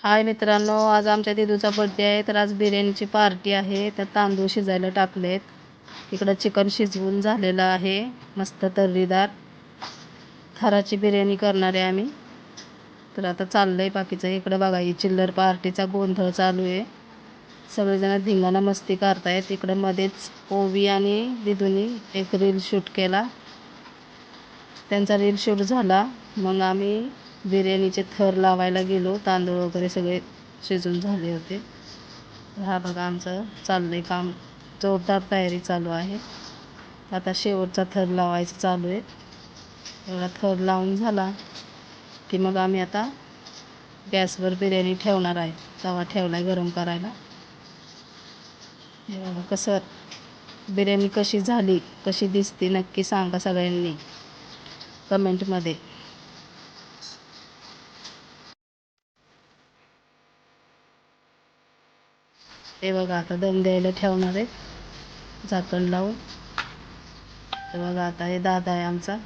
हाय मित्रांनो, आज आमच्या दिदूचा बर्थडे आहे, तर आज बिर्याणीची पार्टी आहे. तर तांदूळ शिजायला टाकलेत. इकडं चिकन शिजवून झालेलं आहे, मस्त तर्रीदार. थराची बिर्याणी करणार आहे आम्ही. तर आता चाललंय बाकीचं. इकडं बघा, ही चिल्लर पार्टीचा गोंधळ चालू आहे. सगळेजण धिंगाणा मस्ती करतायत. इकडं मध्येच ओवी आणि दिदूनी एक रील शूट केला. त्यांचा रील शूट झाला, मग आम्ही बिर्याणीचे थर लावायला गेलो. तांदूळ वगैरे सगळे शिजून झाले होते. हा बघा, आमचं चाललंय काम, जोरदार तयारी चालू आहे. आता शेवटचा थर लावायचं चालू आहे. एवढा थर लावून झाला की मग आम्ही आता गॅसवर बिर्याणी ठेवणार आहे. तवा ठेवलाय गरम करायला. कसं बिर्याणी कशी झाली, कशी दिसते, नक्की सांगा सगळ्यांनी कमेंटमध्ये. हे बघा, आता दम द्यायला ठेवणार आहे झाकण लावून. तर बघा, आता हे दादा आहे आमचा.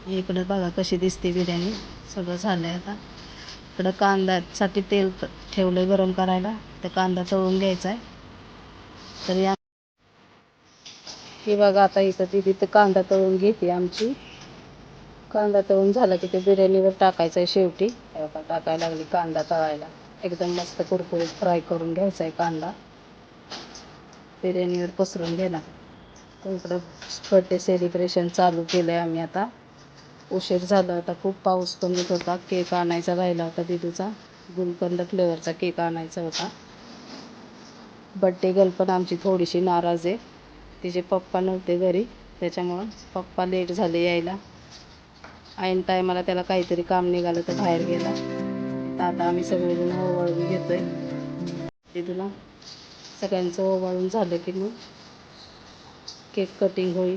इकडं बघा कशी दिसते बिर्याणी. सगळं झालं आहे. आता इकडं कांद्यासाठी तेल ठेवलं गरम करायला. तर कांदा तळून घ्यायचा आहे. तर या हे बघा, आता इथं दिदी तर कांदा तळून घेते आमची. कांदा तळून झाला की ते बिर्याणीवर टाकायचं आहे शेवटी. हे बघा, टाकायला लागली कांदा तळायला. एकदम मस्त कुरकुरीत फ्राय करून घ्यायचा आहे कांदा. बिर्याणीवर पसरून घेणार. तर इकडं बर्थडे सेलिब्रेशन चालू केलं आहे आम्ही आता. उशीर झाला होता, खूप पाऊस पण येत होता. केक आणायचा राहिला होता दिदूचा. गुलकंद फ्लेवरचा केक आणायचा होता. बड्डे गर्ल पण आमची थोडीशी नाराज आहे. तिचे पप्पा नव्हते घरी, त्याच्यामुळं पप्पा लेट झाले यायला. ऐन टायमाला त्याला काहीतरी काम निघालं तर बाहेर गेला. आता आम्ही सगळेजण ओवाळून घेतोय दिदूला. सगळ्यांचं ओवाळून झालं की मग केक कटिंग होईल.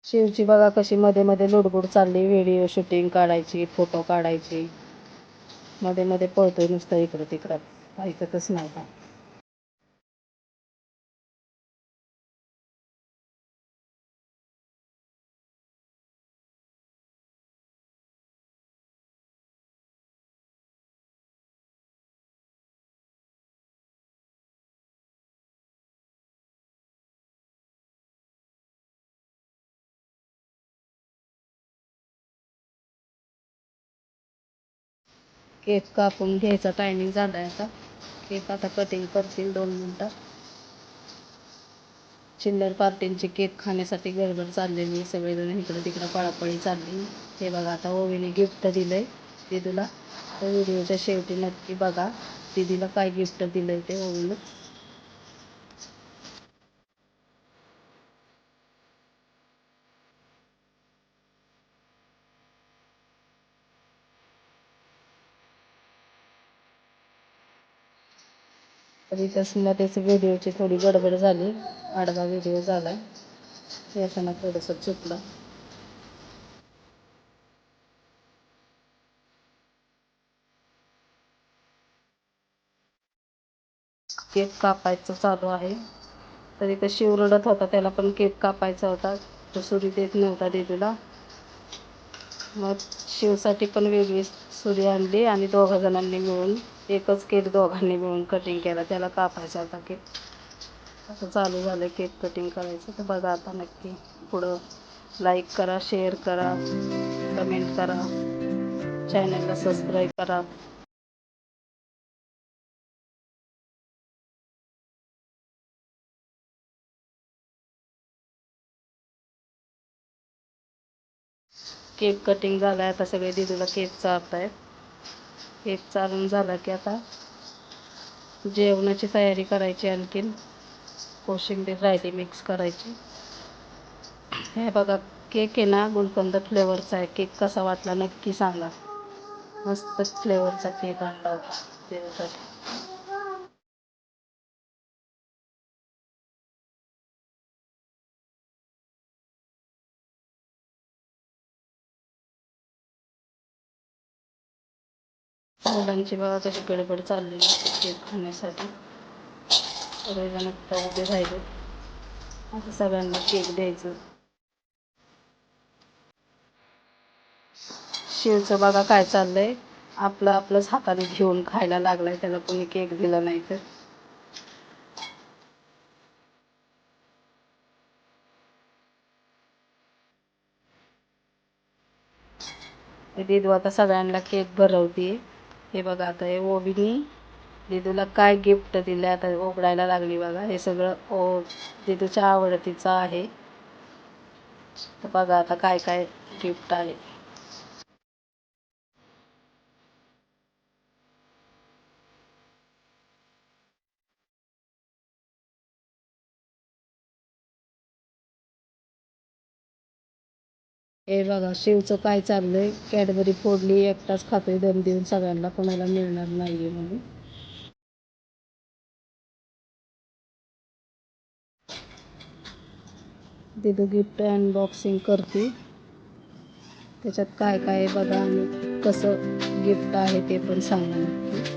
शिवची बघा कशी मध्ये मध्ये लुडबुड चालली. व्हिडिओ शूटिंग काढायची, फोटो काढायची. मध्ये मध्ये पळतोय नुसतं इकडं तिकडं, ऐकतच नाही का. केक कापून घ्यायचा टायमिंग झाला आहे आता. केक आता कटिंग करतील 2 मिनटात. चिल्लर पार्टींची केक खाण्यासाठी गडबड चाललेली. सगळेजण इकडं तिकडं पळापळी चालली. हे बघा, आता ओवीने गिफ्ट दिलंय दिदूला. तर व्हिडिओच्या शेवटी नक्की बघा दिदीला काय गिफ्ट दिलंय ते ओवीनं. तर इथंच मध्येच व्हिडिओची थोडी गडबड झाली. आडवा व्हिडिओ झाला, येताना थोडंसं चुकलं. केक कापायचं चालू आहे. तर इथं शिव रडत होता, त्याला पण केक कापायचा होता. तो सुरी देत नव्हता दिदूला. मग शिवसाठी पण वेगळी सुरी आणली आणि दोघं जणांनी मिळून एकच केक दोघांनी मिळून कटिंग केला. त्याला कापायचा होता केक. आता चालू झालं केक कटिंग करायचं. तर बघा आता नक्की पुढं. लाईक करा, शेअर करा, कमेंट करा, चॅनलला सबस्क्राईब करा. केक कटिंग झाला आहे. आता सगळे दिदूला केक चारत आहेत. केक चालून झाला की आता जेवणाची तयारी करायची. आणखीन कोशिंबीर राहिली मिक्स करायची. हे बघा, केक आहे ना गुलकंद फ्लेवरचा आहे. केक कसा वाटला नक्की सांगा. मस्त फ्लेवरचा केक आणला होता त्याच्यासाठी. मुलांची बघा कशी गडबड चाललेली केक खाण्यासाठी. सगळेजण आता उभे राहिले. आता सगळ्यांना केक द्यायचं. शिवचं बघा काय चाललंय, आपलंच हाताने घेऊन खायला लागलाय, त्याला कोणी केक दिला नाही तर. दिदू आता सगळ्यांना केक भरवते. हे बघा आता हे ओवीनी दिदूला काय गिफ्ट दिले आता उघडायला लागली बघा. हे सगळं दिदूच्या आवडतीचं आहे. तर बघा आता काय काय गिफ्ट आहे. हे बघा शिवचं काय चाललंय, कॅडबरी फोडली, एकटाच खातोय दम देऊन, सगळ्यांना कोणाला मिळणार नाहीये म्हणून. दिदू गिफ्ट अनबॉक्सिंग करते. त्याच्यात काय काय आहे बघा आणि कसं गिफ्ट आहे ते पण सांगा नक्की.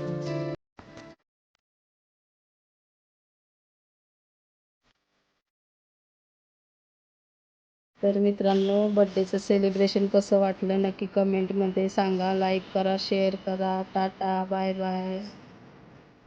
तर मित्रांनो, बड्डेचं सेलिब्रेशन कसं वाटलं नक्की कमेंटमध्ये सांगा. लाईक करा, शेअर करा. Tata, bye bye.